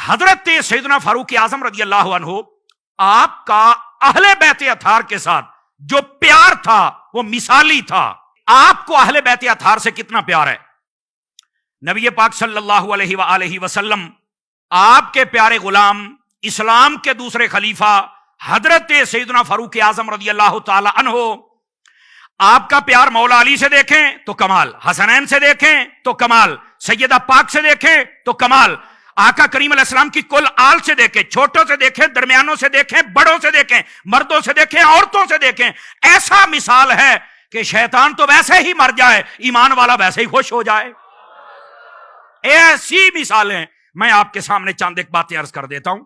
हजरत सैयदना फारूक आजम रजी अल्लाह अन्हु आपका अहले बैत अथार के साथ जो प्यार था वो मिसाली था। आपको अहले बैत अथार से कितना प्यार है? नबी पाक सल्लल्लाहु अलैहि वसल्लम, आपके प्यारे गुलाम, इस्लाम के दूसरे खलीफा हजरत सैयदना फारूक आजम रजी अल्लाह ताला अन्हु, आपका प्यार मौला अली से देखें तो कमाल, हसनैन से देखें तो कमाल, सैयदा पाक से देखें तो कमाल, आका करीम अलैहिस्सलाम की कुल आल से देखें, छोटों से देखें, दरमियानों से देखें, बड़ों से देखें, मर्दों से देखें, औरतों से देखें। ऐसा मिसाल है कि शैतान तो वैसे ही मर जाए, ईमान वाला वैसे ही खुश हो जाए। ऐसी मिसालें मैं आपके सामने चंद एक बातें अर्ज कर देता हूं।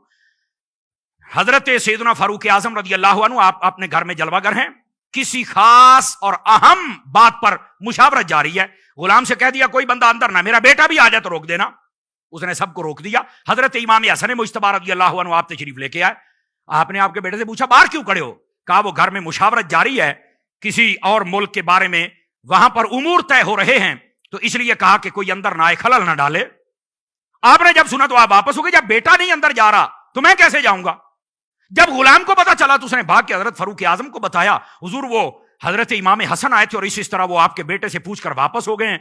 हजरत सैयदना फारूक आजम रजी अल्लाह अन्हु, आप अपने घर में जलवागर हैं, किसी खास और अहम बात पर मुशावरत जारी है। गुलाम से कह दिया कोई बंदा अंदर ना, मेरा बेटा भी आ जाए तो रोक देना। उसने सबको रोक दिया। हजरत इमाम हसन मुज्तबा रज़ी अल्लाह अन्हु आप तशरीफ लेके आए। आपने आपके बेटे से पूछा बाहर क्यों खड़े हो? कहा वो घर में मुशावरत जारी है किसी और मुल्क के बारे में, वहां पर उमूर तय हो रहे हैं, तो इसलिए कहा कि कोई अंदर ना आए, खलल ना डाले। आपने जब सुना तो आप वापस हो गए। जब बेटा नहीं अंदर जा रहा तो मैं कैसे जाऊंगा? जब गुलाम को पता चला तो उसने भाग के हजरत फारूक आजम को बताया, हुजूर वो हजरत इमाम हसन आए थे और इस तरह वो आपके बेटे से पूछकर वापस हो गए।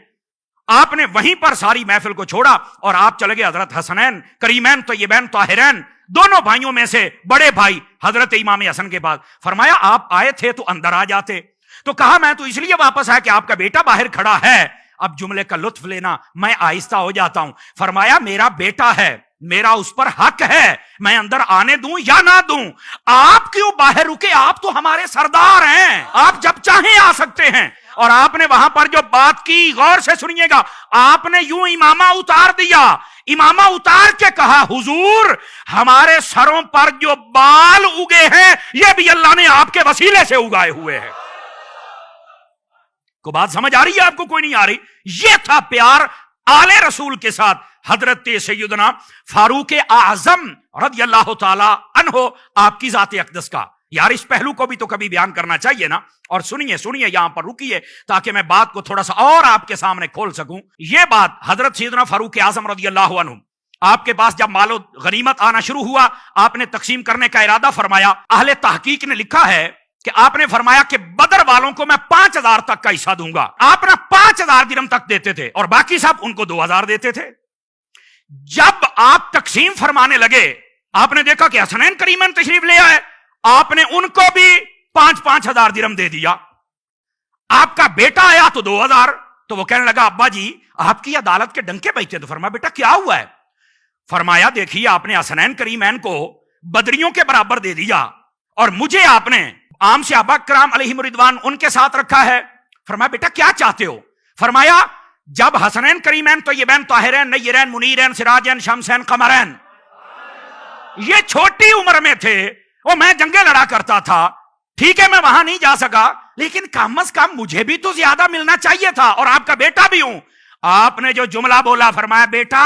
आपने वहीं पर सारी महफिल को छोड़ा और आप चले गए हजरत हसनैन करीमैन तय्यबैन ताहिरैन, दोनों भाइयों में से बड़े भाई हजरत इमाम हसन के पास। फरमाया आप आए थे तो अंदर आ जाते। तो कहा मैं तो इसलिए वापस आया कि आपका बेटा बाहर खड़ा है। अब जुमले का लुत्फ लेना, मैं आहिस्ता हो जाता हूं। फरमाया मेरा बेटा है, मेरा उस पर हक है, मैं अंदर आने दूं या ना दूं। आप क्यों बाहर रुके? आप तो हमारे सरदार हैं, आप जब चाहें आ सकते हैं। और आपने वहां पर जो बात की गौर से सुनिएगा, आपने यूं इमामा उतार दिया, इमामा उतार के कहा हुजूर हमारे सरों पर जो बाल उगे हैं ये भी अल्लाह ने आपके वसीले से उगाए हुए हैं। को बात समझ आ रही है आपको? कोई नहीं आ रही? ये था प्यार आले रसूल के साथ हजरत सैयदना फारूक आजम रज़ी अल्लाह ताला अन्हु आपकी ज़ात अक़दस का। यार इस पहलू को भी तो कभी बयान करना चाहिए ना। और सुनिए सुनिए, यहां पर रुकिए ताकि मैं बात को थोड़ा सा और आपके सामने खोल सकूं। यह बात हजरत सैयदना फारूक आजम रज़ी अल्लाह अन्हु आपके पास जब मालो गनीमत आना शुरू हुआ, आपने तकसीम करने का इरादा फरमाया। अहले तहकीक ने लिखा है कि आपने फरमाया कि बदर वालों को मैं 5000 तक का हिस्सा दूंगा। आप ना 5000 दिरहम तक देते थे और बाकी सब उनको 2000 देते थे। जब आप तकसीम फरमाने लगे, आपने देखा कि हसनैन करीमैन तशरीफ ले आए, आपने उनको भी 5-5 हजार दिरहम दे दिया। आपका बेटा आया तो 2000। तो वो कहने लगा अब्बा जी आपकी अदालत के डंके बजते। तो फरमाया बेटा क्या हुआ है? फरमाया देखिए आपने हसनैन करीमैन को बदरियों के बराबर दे दिया और मुझे आपने आम सहाबा कराम अलैहिम रिदवान उनके साथ रखा है। फरमाया बेटा क्या चाहते हो? फरमाया जब हसनैन करीमैन तय्यबैन ताहिरैन नय्यरैन मुनीरैन सिराजैन शमसैन कमरैन ये छोटी उम्र में थे, वो मैं जंगे लड़ा करता था, ठीक है मैं वहां नहीं जा सका, लेकिन कम अज कम मुझे भी तो ज्यादा मिलना चाहिए था और आपका बेटा भी हूं। आपने जो जुमला बोला, फरमाया बेटा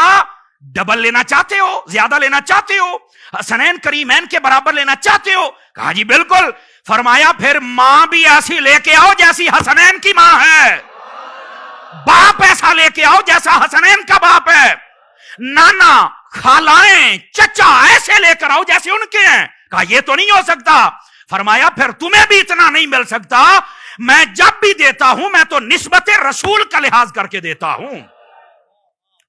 डबल लेना चाहते हो, ज्यादा लेना चाहते हो, हसनैन करीमैन के बराबर लेना चाहते हो? कहा जी बिल्कुल। फरमाया फिर मां भी ऐसी लेके आओ जैसी हसनैन की मां है, बाप ऐसा लेके आओ जैसा हसनैन का बाप है, नाना खालाएं चचा ऐसे लेकर आओ जैसे उनके हैं। कहा यह तो नहीं हो सकता। फरमाया फिर तुम्हें भी इतना नहीं मिल सकता, मैं जब भी देता हूं मैं तो निस्बत रसूल का लिहाज करके देता हूं।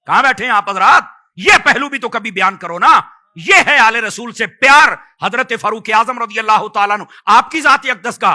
कहां बैठे हैं आप हजरात? यह पहलू भी तो कभी बयान करो ना। यह है आले रसूल से प्यार हजरत फारूक आजम रज़ी अल्लाह ताला अन्हु आपकी ज़ात अक़दस का।